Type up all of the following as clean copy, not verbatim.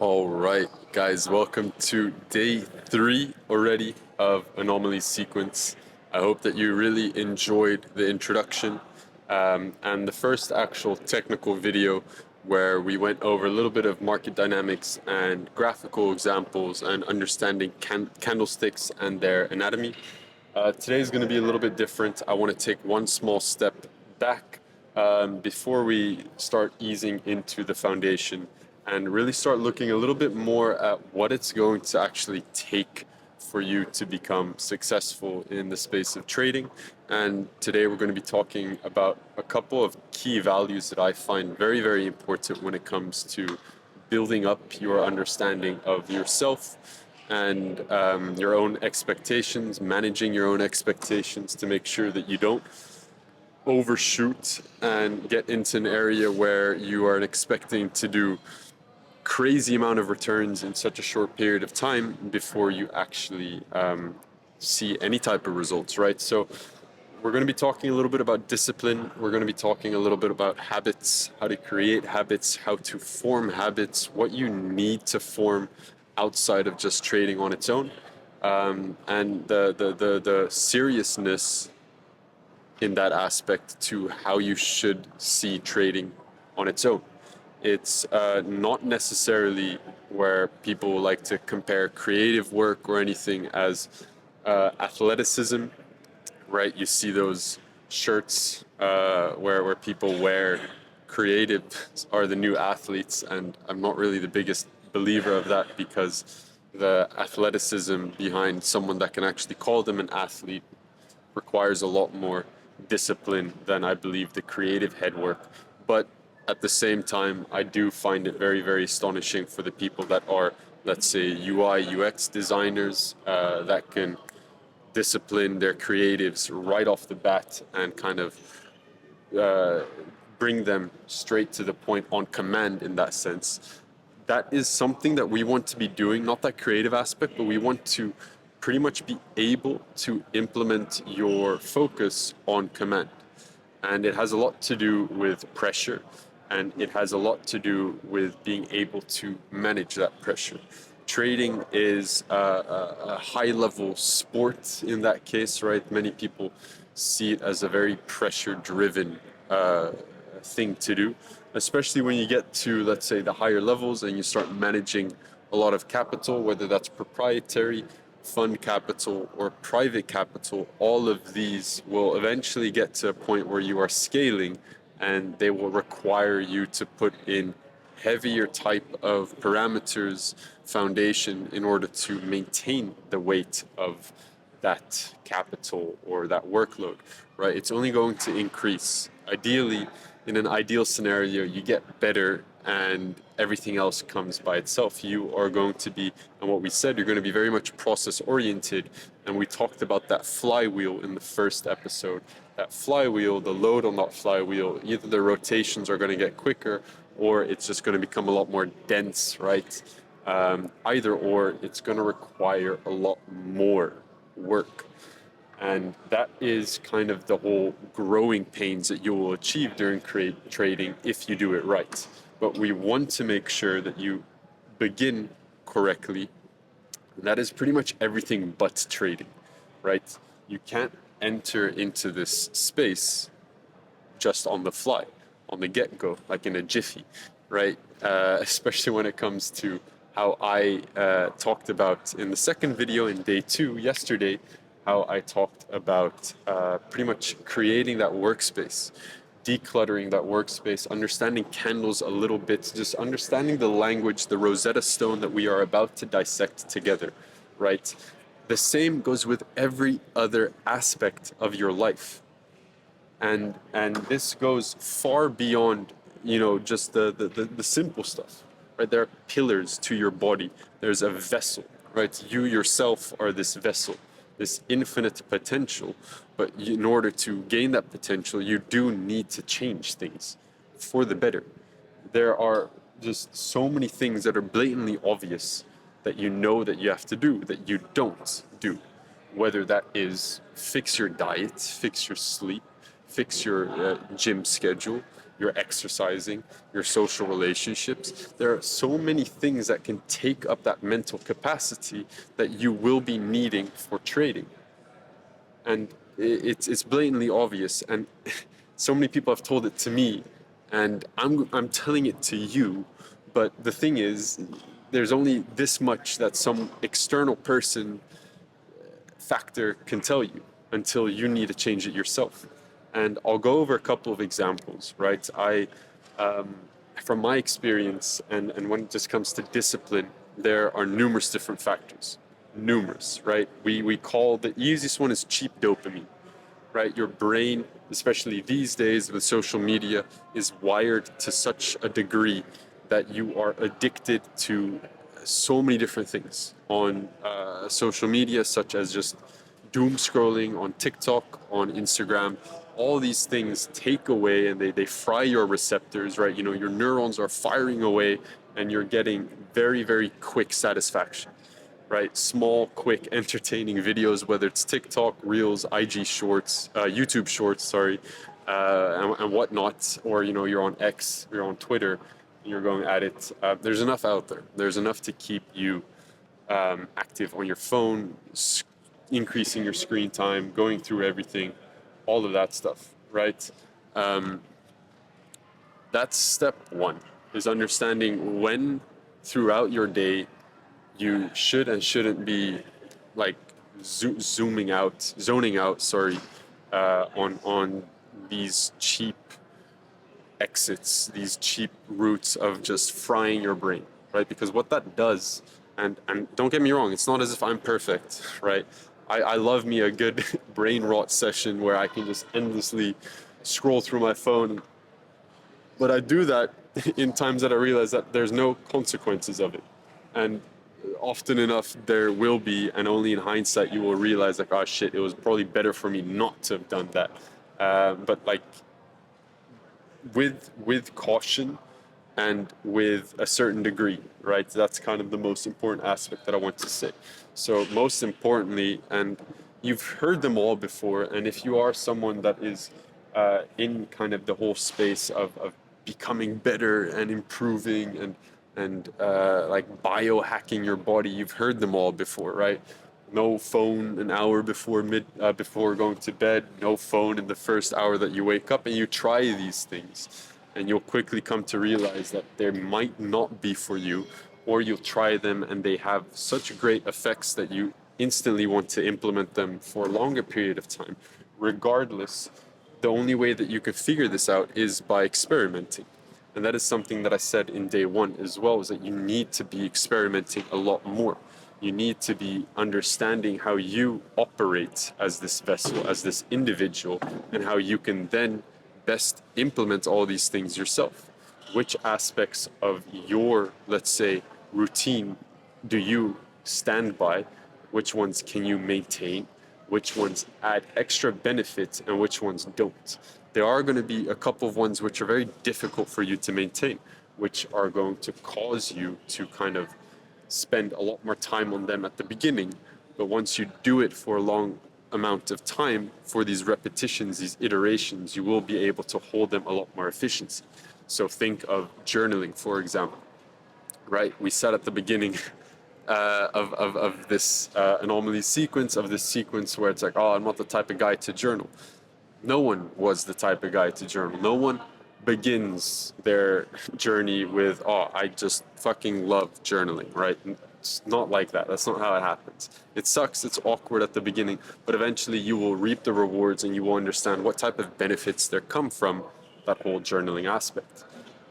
All right, guys, welcome to day 3 already of Anomaly sequence. I hope that you really enjoyed the introduction and the first actual technical video where we went over a little bit of market dynamics and graphical examples and understanding candlesticks and their anatomy. Today is going to be a little bit different. I want to take one small step back before we start easing into the foundation and really start looking a little bit more at what it's going to actually take for you to become successful in the space of trading. And today we're going to be talking about a couple of key values that I find very, very important when it comes to building up your understanding of yourself and your own expectations, managing your own expectations to make sure that you don't overshoot and get into an area where you are expecting to do crazy amount of returns in such a short period of time before you actually see any type of results, right? So we're going to be talking a little bit about discipline. We're going to be talking a little bit about habits, how to create habits, how to form habits, what you need to form outside of just trading on its own, and the seriousness in that aspect to how you should see trading on its own. It's not necessarily where people like to compare creative work or anything as athleticism, right? You see those shirts where people wear creatives are the new athletes, and I'm not really the biggest believer of that because the athleticism behind someone that can actually call them an athlete requires a lot more discipline than I believe the creative head work. But at the same time, I do find it very, very astonishing for the people that are, let's say, UI, UX designers that can discipline their creatives right off the bat and kind of bring them straight to the point on command in that sense. That is something that we want to be doing, not that creative aspect, but we want to pretty much be able to implement your focus on command. And it has a lot to do with pressure, and it has a lot to do with being able to manage that pressure. Trading is a high level sport in that case, right? Many people see it as a very pressure driven thing to do, especially when you get to, let's say, the higher levels and you start managing a lot of capital, whether that's proprietary, fund capital, or private capital. All of these will eventually get to a point where you are scaling and they will require you to put in heavier type of parameters foundation in order to maintain the weight of that capital or that workload, right? It's only going to increase. Ideally, in an ideal scenario, you get better and everything else comes by itself. You are going to be, and what we said, you're going to be very much process oriented. And we talked about that flywheel in the first episode. That flywheel, the load on that flywheel, either the rotations are going to get quicker or it's just going to become a lot more dense, right? Either or, it's going to require a lot more work. And that is kind of the whole growing pains that you will achieve during trading if you do it right. But we want to make sure that you begin correctly. And that is pretty much everything but trading, right? You can't enter into this space just on the fly, on the get-go, like in a jiffy, right? Especially when it comes to how I talked about in the second video in day 2 yesterday, how I talked about pretty much creating that workspace, decluttering that workspace, understanding candles a little bit, just understanding the language, the Rosetta Stone that we are about to dissect together, right? The same goes with every other aspect of your life. And this goes far beyond, just the simple stuff, right? There are pillars to your body. There's a vessel, right? You yourself are this vessel, this infinite potential. But in order to gain that potential, you do need to change things for the better. There are just so many things that are blatantly obvious that you know that you have to do that you don't do. Whether that is fix your diet, fix your sleep, fix your gym schedule, your exercising, your social relationships. There are so many things that can take up that mental capacity that you will be needing for trading. And it's blatantly obvious. And so many people have told it to me, and I'm telling it to you. But the thing is, there's only this much that some external person factor can tell you until you need to change it yourself. And I'll go over a couple of examples, right? From my experience, and when it just comes to discipline, there are numerous different factors. Numerous, right? We call the easiest one is cheap dopamine, right? Your brain, especially these days with social media, is wired to such a degree that you are addicted to so many different things on social media, such as just doom scrolling on TikTok, on Instagram. All these things take away and they fry your receptors, right? You know, your neurons are firing away and you're getting very, very quick satisfaction, right? Small, quick, entertaining videos, whether it's TikTok, Reels, IG Shorts, YouTube Shorts, sorry, and whatnot, or you know, you're on X, you're on Twitter, you're going at it. There's enough out there. There's enough to keep you active on your phone, increasing your screen time, going through everything, all of that stuff, right? Um, that's step one, is understanding when throughout your day you should and shouldn't be like zoning out, sorry, on these cheap exits, these cheap routes of just frying your brain, right? Because what that does, and don't get me wrong, it's not as if I'm perfect, right? I love me a good brain rot session where I can just endlessly scroll through my phone, but I do that in times that I realize that there's no consequences of it. And often enough there will be, and only in hindsight you will realize like, oh shit, it was probably better for me not to have done that. But like with caution and with a certain degree, right? That's kind of the most important aspect that I want to say. So most importantly, and you've heard them all before, and if you are someone that is in kind of the whole space of becoming better and improving and like biohacking your body, you've heard them all before, right? No phone an hour before going to bed, no phone in the first hour that you wake up, and you try these things and you'll quickly come to realize that they might not be for you, or you'll try them and they have such great effects that you instantly want to implement them for a longer period of time. Regardless, the only way that you can figure this out is by experimenting. And that is something that I said in day one as well, is that you need to be experimenting a lot more. You need to be understanding how you operate as this vessel, as this individual, and how you can then best implement all these things yourself. Which aspects of your, let's say, routine do you stand by? Which ones can you maintain? Which ones add extra benefit and which ones don't? There are going to be a couple of ones which are very difficult for you to maintain, which are going to cause you to kind of spend a lot more time on them at the beginning. But once you do it for a long amount of time, for these repetitions, these iterations, you will be able to hold them a lot more efficiency. So think of journaling, for example, right? We said at the beginning of this anomaly sequence, of this sequence where it's like, oh, I'm not the type of guy to journal. No one was the type of guy to journal. No one begins their journey with, oh, I just fucking love journaling, right? It's not like that. That's not how it happens. It sucks, it's awkward at the beginning, but eventually you will reap the rewards and you will understand what type of benefits there come from that whole journaling aspect.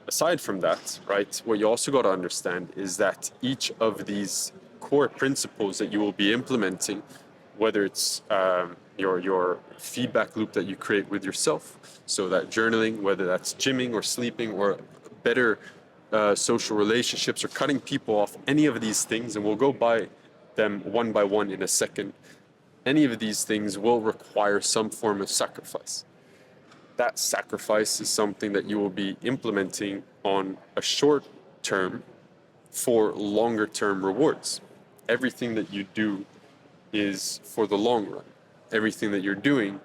Aside from that, right, what you also got to understand is that each of these core principles that you will be implementing, whether it's your feedback loop that you create with yourself, so that journaling, whether that's gymming or sleeping or better social relationships or cutting people off, any of these things, and we'll go by them one by one in a second, any of these things will require some form of sacrifice. That sacrifice is something that you will be implementing on a short term for longer term rewards. Everything that you do is for the long run. Everything that you're doing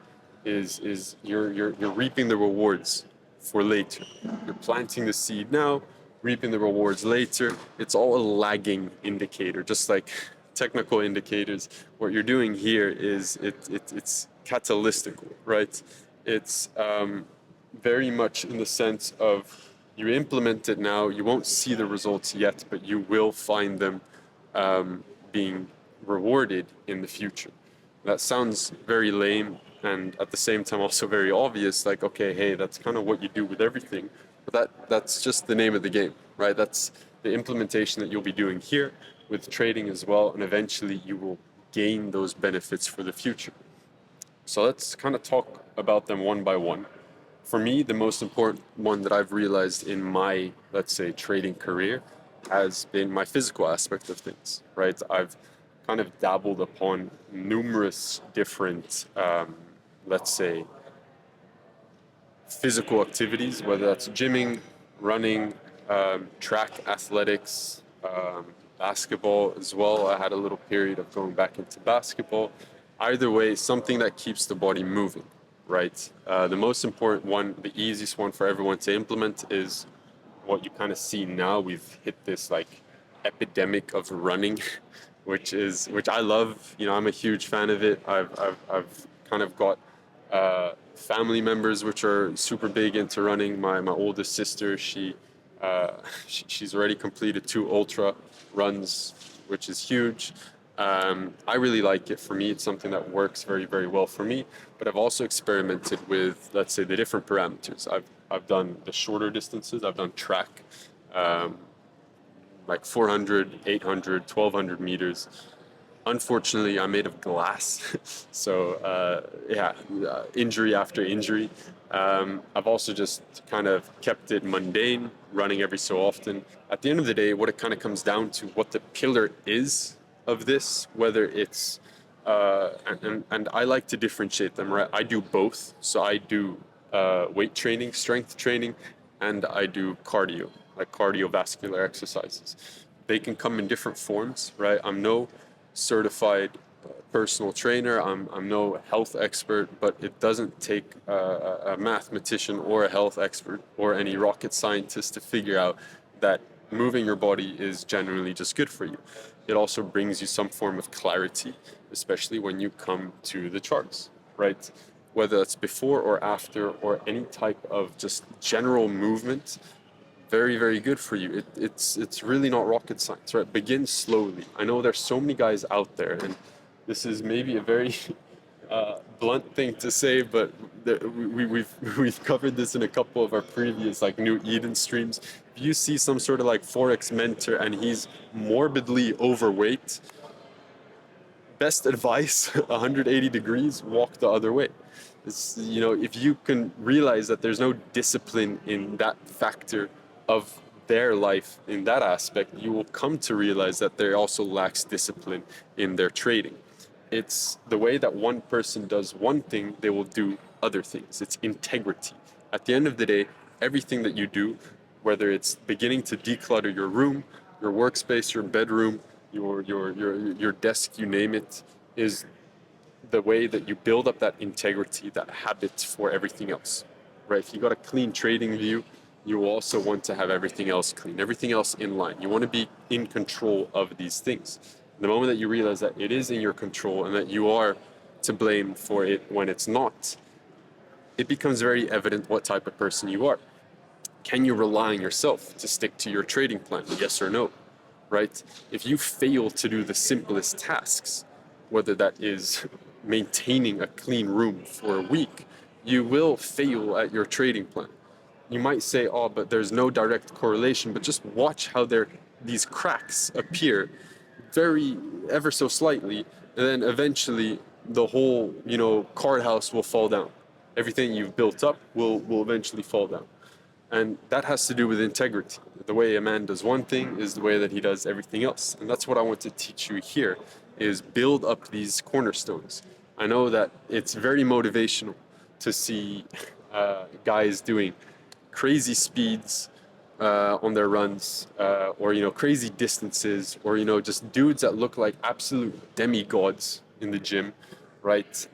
is you're reaping the rewards for later. You're planting the seed now, reaping the rewards later. It's all a lagging indicator, just like technical indicators. What you're doing here is it's catalytical, right? It's very much in the sense of you implement it now, you won't see the results yet, but you will find them being rewarded in the future. That sounds very lame and at the same time also very obvious, like, okay, hey, that's kind of what you do with everything, but that's just the name of the game, right? That's the implementation that you'll be doing here with trading as well, and eventually you will gain those benefits for the future. So let's kind of talk about them one by one. For me, the most important one that I've realized in my, let's say, trading career has been my physical aspect of things, right? I've kind of dabbled upon numerous different, let's say, physical activities, whether that's gymming, running, track athletics, basketball as well. I had a little period of going back into basketball. Either way, something that keeps the body moving, right? The most important one, the easiest one for everyone to implement is what you kind of see now. We've hit this like epidemic of running, which I love. You know, I'm a huge fan of it. I've kind of got family members which are super big into running. My oldest sister, she's already completed 2 ultra runs, which is huge. I really like it. For me, it's something that works very, very well for me. But I've also experimented with, let's say, the different parameters. I've done the shorter distances. I've done track, like 400, 800, 1200 meters. Unfortunately, I'm made of glass, so injury after injury. I've also just kind of kept it mundane, running every so often. At the end of the day, what it kind of comes down to, what the pillar is of this, whether it's and I like to differentiate them, right? I do both, so I do weight training, strength training, and I do cardio, like cardiovascular exercises. They can come in different forms, right? I'm no certified personal trainer. I'm no health expert, but it doesn't take a mathematician or a health expert or any rocket scientist to figure out that moving your body is generally just good for you. It also brings you some form of clarity, especially when you come to the charts, right? Whether that's before or after or any type of just general movement, very, very good for you. It's really not rocket science, right? Begin slowly. I know there's so many guys out there, and this is maybe a very blunt thing to say, but we've covered this in a couple of our previous like New Eden streams. If you see some sort of like Forex mentor and he's morbidly overweight, best advice, 180 degrees, walk the other way. It's, you know, if you can realize that there's no discipline in that factor of their life in that aspect, you will come to realize that there also lacks discipline in their trading. It's the way that one person does one thing, they will do other things. It's integrity. At the end of the day, everything that you do, whether it's beginning to declutter your room, your workspace, your bedroom, your desk, you name it, is the way that you build up that integrity, that habit for everything else, right? If you got a clean trading view, you also want to have everything else clean, everything else in line. You want to be in control of these things. The moment that you realize that it is in your control and that you are to blame for it when it's not, it becomes very evident what type of person you are. Can you rely on yourself to stick to your trading plan? Yes or no, right? If you fail to do the simplest tasks, whether that is maintaining a clean room for a week, you will fail at your trading plan. You might say, oh, but there's no direct correlation, but just watch how these cracks appear very ever so slightly, and then eventually the whole, card house will fall down. Everything you've built up will eventually fall down. And that has to do with integrity. The way a man does one thing is the way that he does everything else. And that's what I want to teach you here, is build up these cornerstones. I know that it's very motivational to see guys doing crazy speeds on their runs, or crazy distances, or just dudes that look like absolute demigods in the gym. right?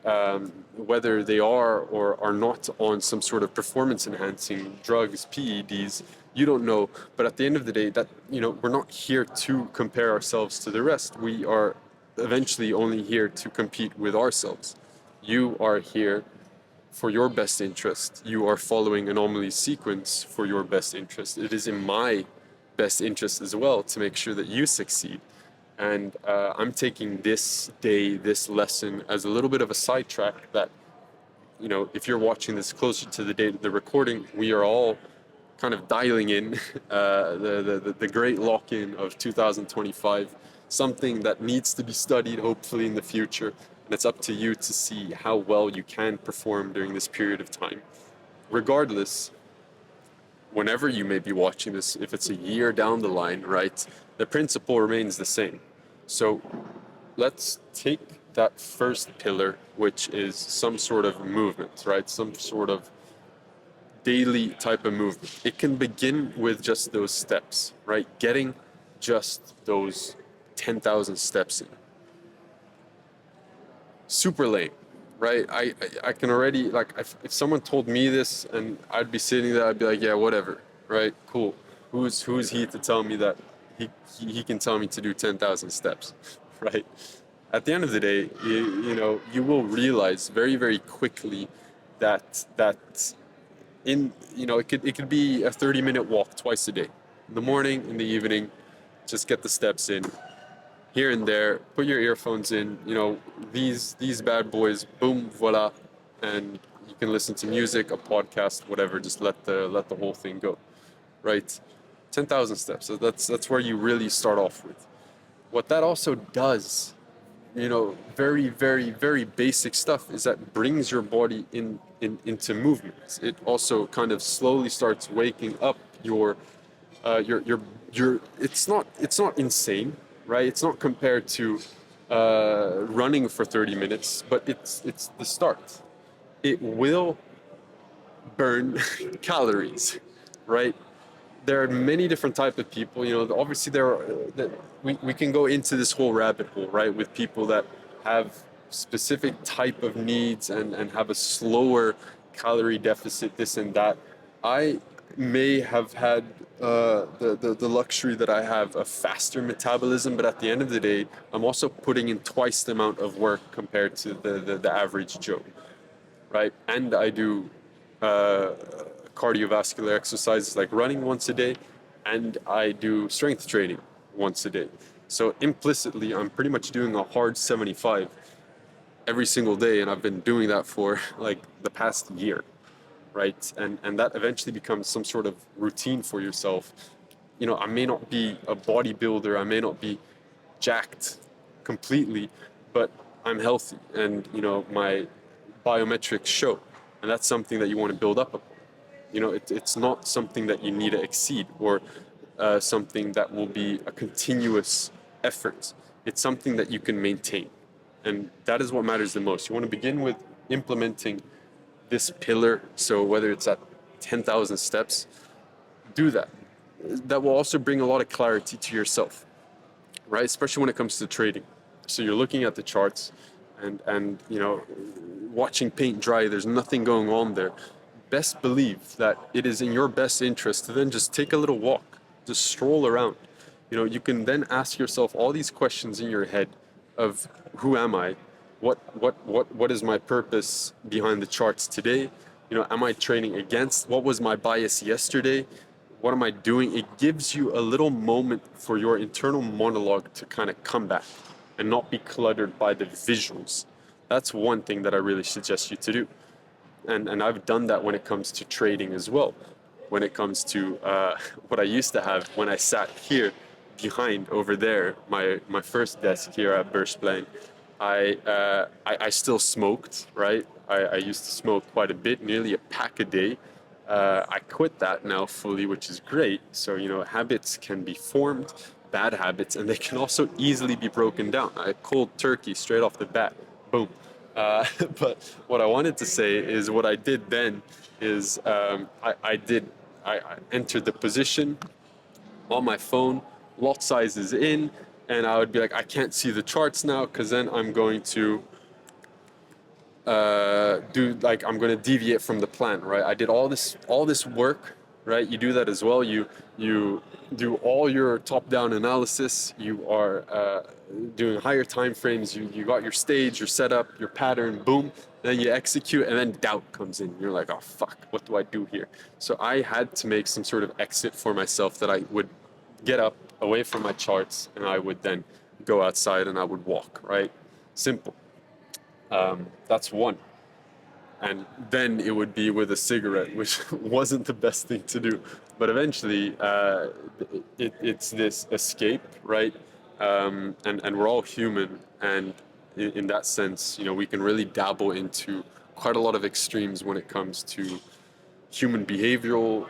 Whether they are or are not on some sort of performance enhancing drugs, PEDs, you don't know. But at the end of the day, that, we're not here to compare ourselves to the rest. We are eventually only here to compete with ourselves. You are here for your best interest. You are following Anomaly's sequence for your best interest. It is in my best interest as well to make sure that you succeed. And I'm taking this day, this lesson as a little bit of a sidetrack that, if you're watching this closer to the date of the recording, we are all kind of dialing in the great lock-in of 2025, something that needs to be studied hopefully in the future. And it's up to you to see how well you can perform during this period of time. Regardless, whenever you may be watching this, if it's a year down the line, right, the principle remains the same. So let's take that first pillar, which is some sort of movement, right? Some sort of daily type of movement. It can begin with just those steps, right? Getting just those 10,000 steps in. Super lame, right? I can already, like, if someone told me this and I'd be sitting there, I'd be like, yeah, whatever, right? Cool. Who's he to tell me that he can tell me to do 10,000 steps, right? At the end of the day, you will realize very, very quickly that it could be a 30-minute walk twice a day, in the morning, in the evening. Just get the steps in, here and there. Put your earphones in. These bad boys. Boom, voila, and you can listen to music, a podcast, whatever. Just let the whole thing go, right? 10,000 steps. So that's where you really start off with. What that also does, very, very, very basic stuff, is that brings your body into movement. It also kind of slowly starts waking up your it's not insane, right? It's not compared to running for 30 minutes, but it's the start. It will burn calories, right? There are many different type of people. Obviously there are we can go into this whole rabbit hole, right, with people that have specific type of needs and have a slower calorie deficit, this and that. I may have had the luxury that I have a faster metabolism, but at the end of the day, I'm also putting in twice the amount of work compared to the average Joe, right? And I do uh, cardiovascular exercises like running once a day, and I do strength training once a day. So implicitly, I'm pretty much doing a hard 75 every single day, and I've been doing that for like the past year, right? And that eventually becomes some sort of routine for yourself. I may not be a bodybuilder, I may not be jacked completely, but I'm healthy, and my biometrics show, and that's something that you want to build up upon. It's not something that you need to exceed, or something that will be a continuous effort. It's something that you can maintain, and that is what matters the most. You want to begin with implementing this pillar. So whether it's at 10,000 steps, do that. That will also bring a lot of clarity to yourself, right? Especially when it comes to trading. So you're looking at the charts and watching paint dry, there's nothing going on there. Best believe that it is in your best interest to then just take a little walk, just stroll around. You can then ask yourself all these questions in your head of, who am I? What is my purpose behind the charts today? Am I trading against? What was my bias yesterday? What am I doing? It gives you a little moment for your internal monologue to kind of come back and not be cluttered by the visuals. That's one thing that I really suggest you to do. And I've done that when it comes to trading as well. When it comes to what I used to have when I sat here behind over there, my first desk here at Börsplan, I still smoked, right? I used to smoke quite a bit, nearly a pack a day. I quit that now fully, which is great. So, habits can be formed, bad habits, and they can also easily be broken down. I cold turkey straight off the bat, boom. But what I wanted to say is what I did then is I entered the position on my phone, lot size is in, and I would be like, I can't see the charts now because then I'm going to do like I'm going to deviate from the plan, right? I did all this work, right? You do that as well. You do all your top-down analysis. You are doing higher time frames. You got your stage, your setup, your pattern. Boom. Then you execute, and then doubt comes in. You're like, oh fuck, what do I do here? So I had to make some sort of exit for myself that I would get up away from my charts, and I would then go outside and I would walk. Right? Simple. That's one. And then it would be with a cigarette, which wasn't the best thing to do. But eventually, it's this escape, right? And we're all human, and in that sense, you know, we can really dabble into quite a lot of extremes when it comes to human behavioral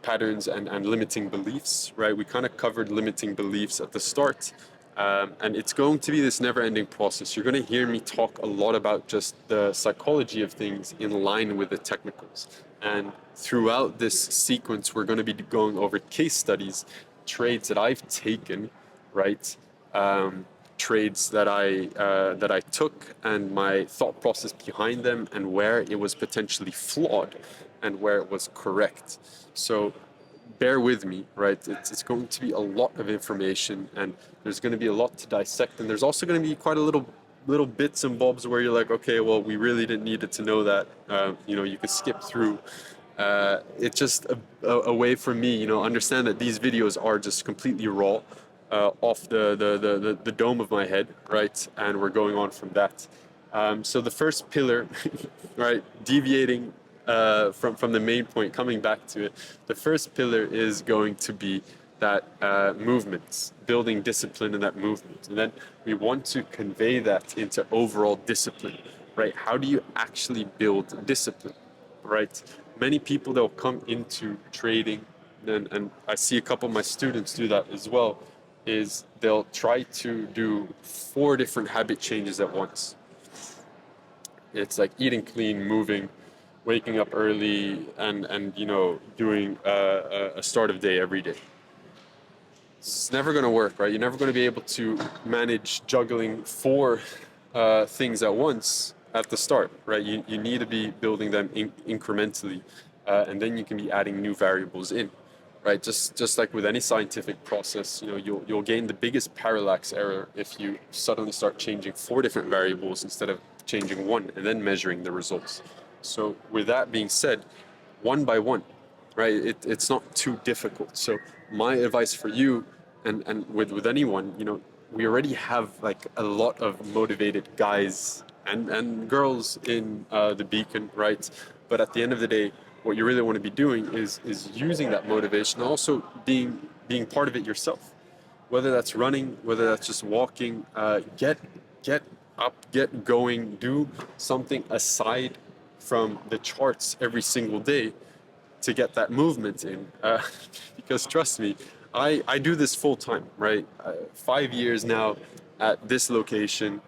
patterns and limiting beliefs, right? We kind of covered limiting beliefs at the start. And it's going to be this never-ending process. You're going to hear me talk a lot about just the psychology of things in line with the technicals. And throughout this sequence, we're going to be going over case studies, trades that I've taken, right? Trades that I took and my thought process behind them and where it was potentially flawed and where it was correct. So bear with me, right? It's going to be a lot of information and there's going to be a lot to dissect, and there's also going to be quite a little bits and bobs where you're like, okay, well, we really didn't need it to know that. You know, you could skip through. It's just a way for me, you know, understand that these videos are just completely raw, off the dome of my head, right? And we're going on from that. So the first pillar, right, deviating from the main point, coming back to it, the first pillar is going to be that movement, building discipline in that movement. And then we want to convey that into overall discipline, right? How do you actually build discipline, right? Many people, they'll come into trading, and I see a couple of my students do that as well, is they'll try to do 4 different habit changes at once. It's like eating clean, moving, waking up early, and you know, doing a start of day every day. It's never going to work, right? You're never going to be able to manage juggling 4 things at once at the start, right? You need to be building them incrementally, and then you can be adding new variables in, right? Just like with any scientific process, you know, you'll gain the biggest parallax error if you suddenly start changing 4 different variables instead of changing 1 and then measuring the results. So with that being said, one by one, right? It's not too difficult. So my advice for you and with anyone, you know, we already have like a lot of motivated guys and girls in the beacon, right? But at the end of the day, what you really want to be doing is using that motivation, also being part of it yourself. Whether that's running, whether that's just walking, get up, get going, do something aside from the charts every single day to get that movement in. Because trust me, I do this full time, right? 5 years now at this location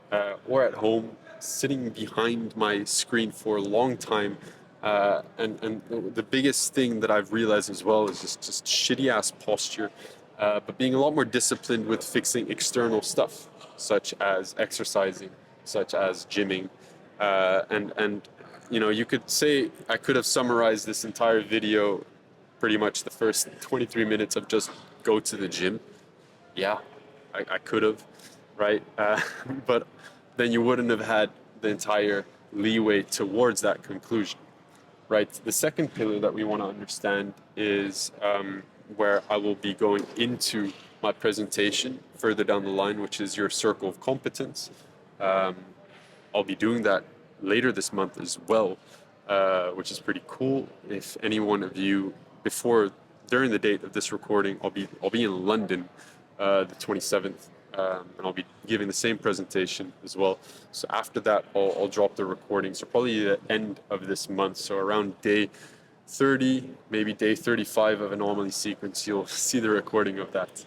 or at home, sitting behind my screen for a long time. And the biggest thing that I've realized as well is just shitty ass posture, but being a lot more disciplined with fixing external stuff, such as exercising, such as gymming, and you know, you could say I could have summarized this entire video pretty much the first 23 minutes of just go to the gym. Yeah, I could have, right? But then you wouldn't have had the entire leeway towards that conclusion, right? The second pillar that we want to understand is where I will be going into my presentation further down the line, which is your circle of competence. I'll be doing that later this month as well, which is pretty cool. If any one of you, during the date of this recording, I'll be in London, the 27th, and I'll be giving the same presentation as well. So after that, I'll drop the recording. So probably the end of this month, so around day 30, maybe day 35 of Anomaly sequence, you'll see the recording of that.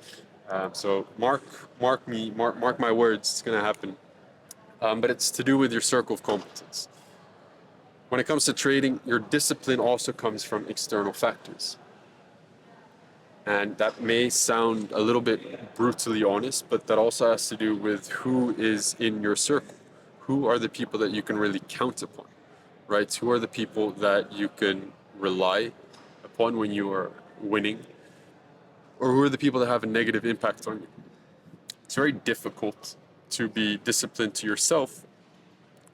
So mark my words, it's gonna happen. But it's to do with your circle of competence. When it comes to trading, your discipline also comes from external factors. And that may sound a little bit brutally honest, but that also has to do with who is in your circle, who are the people that you can really count upon, right? Who are the people that you can rely upon when you are winning, or who are the people that have a negative impact on you? It's very difficult to be disciplined to yourself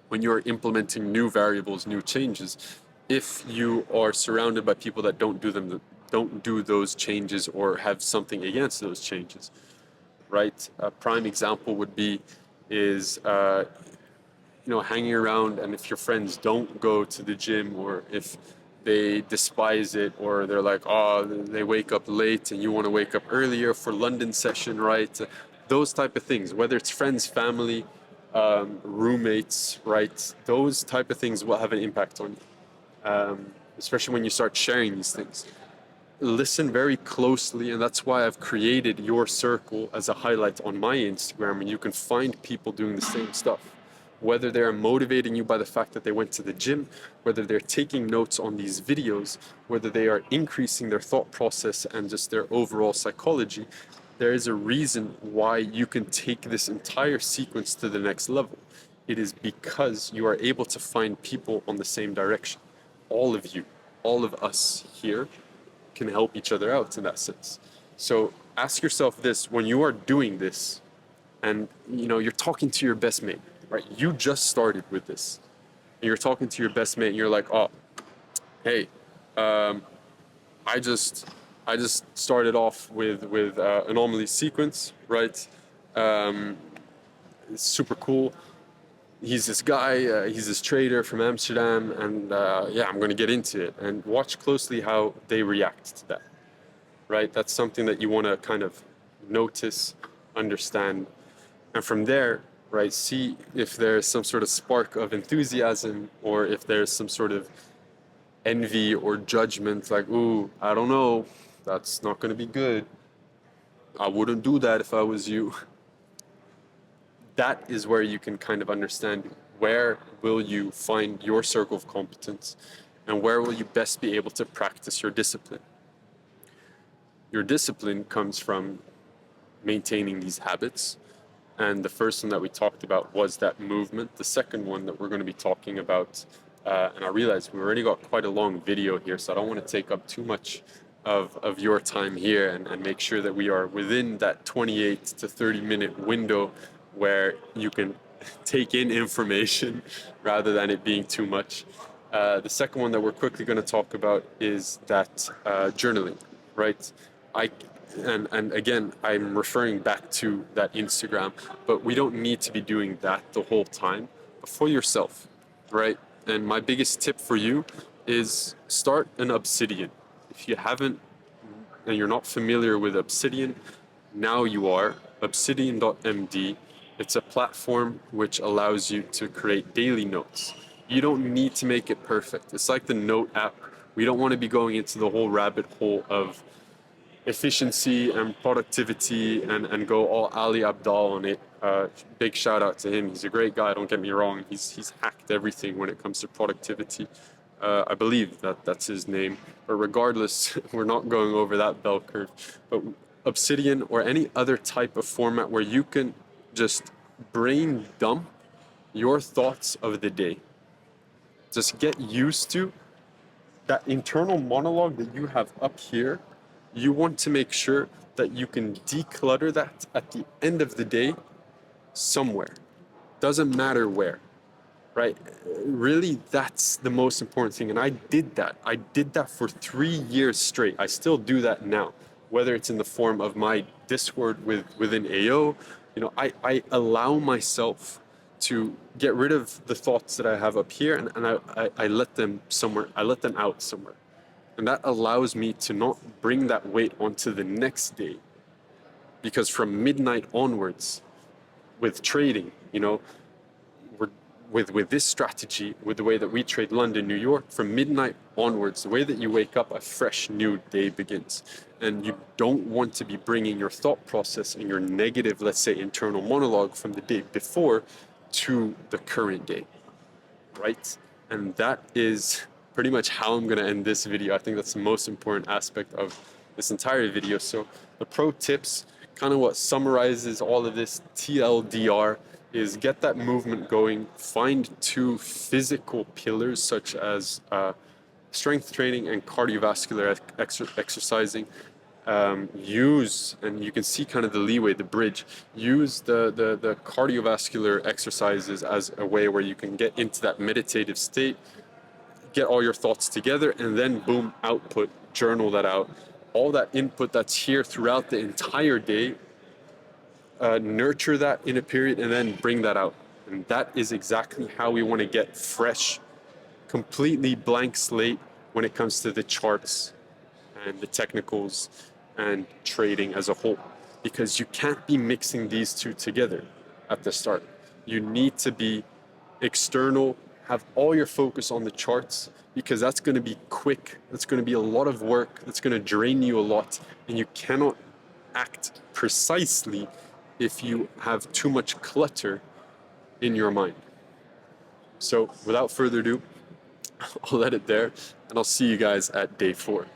when you are implementing new variables, new changes, if you are surrounded by people that don't do those changes or have something against those changes, right? A prime example would be is hanging around, and if your friends don't go to the gym, or if they despise it, or they're like, oh, they wake up late and you want to wake up earlier for London session, right? Those type of things, whether it's friends, family, roommates, right? Those type of things will have an impact on you, especially when you start sharing these things. Listen very closely, and that's why I've created your circle as a highlight on my Instagram, and you can find people doing the same stuff. Whether they're motivating you by the fact that they went to the gym, whether they're taking notes on these videos, whether they are increasing their thought process and just their overall psychology, there is a reason why you can take this entire sequence to the next level. It is because you are able to find people on the same direction. All of you, all of us here can help each other out in that sense. So ask yourself this when you are doing this, and you're talking to your best mate, right? You just started with this, and you're talking to your best mate, and you're like, "Oh, hey, I just started off with Anomaly sequence, right? It's super cool. He's this guy, he's this trader from Amsterdam, and yeah, I'm gonna get into it." And watch closely how they react to that, right? That's something that you want to kind of notice, understand, and from there, right, see if there's some sort of spark of enthusiasm, or if there's some sort of envy or judgment, like, ooh, I don't know, that's not going to be good. I wouldn't do that if I was you. That is where you can kind of understand where will you find your circle of competence, and where will you best be able to practice your discipline. Your discipline comes from maintaining these habits. And the first one that we talked about was that movement. The second one that we're going to be talking about, and I realize we already got quite a long video here, so I don't want to take up too much of your time here, and make sure that we are within that 28 to 30-minute window where you can take in information rather than it being too much. The second one that we're quickly going to talk about is that journaling, right? And again, I'm referring back to that Instagram, but we don't need to be doing that the whole time, but for yourself, right? And my biggest tip for you is start an Obsidian. If you haven't, and you're not familiar with Obsidian, now you are. Obsidian.md. It's a platform which allows you to create daily notes. You don't need to make it perfect. It's like the Note app. We don't want to be going into the whole rabbit hole of efficiency and productivity, and go all Ali Abdal on it. Big shout out to him. He's a great guy, don't get me wrong. He's hacked everything when it comes to productivity. I believe that's his name. But regardless, we're not going over that bell curve. But Obsidian, or any other type of format where you can just brain dump your thoughts of the day. Just get used to that internal monologue that you have up here. You want to make sure that you can declutter that at the end of the day somewhere. Doesn't matter where, right? Really, that's the most important thing. And I did that. I did that for 3 years straight. I still do that now, whether it's in the form of my Discord within AO. I allow myself to get rid of the thoughts that I have up here, and I let them somewhere. I let them out somewhere. And that allows me to not bring that weight onto the next day. Because from midnight onwards, with trading, with this strategy, with the way that we trade London, New York, from midnight onwards, the way that you wake up, a fresh new day begins. And you don't want to be bringing your thought process and your negative, let's say, internal monologue from the day before to the current day, right? And that is pretty much how I'm going to end this video. I think that's the most important aspect of this entire video. So the pro tips, kind of what summarizes all of this TLDR, is get that movement going, find two physical pillars such as strength training and cardiovascular exercising. Use, and you can see kind of the leeway, the bridge, use the cardiovascular exercises as a way where you can get into that meditative state, get all your thoughts together, and then boom, output, journal that out. All that input that's here throughout the entire day, nurture that in a period, and then bring that out. And that is exactly how we want to get fresh, completely blank slate when it comes to the charts and the technicals and trading as a whole. Because you can't be mixing these two together at the start. You need to be external, have all your focus on the charts, because that's going to be quick, that's going to be a lot of work, that's going to drain you a lot, and you cannot act precisely if you have too much clutter in your mind. So without further ado, I'll let it there, and I'll see you guys at day 4.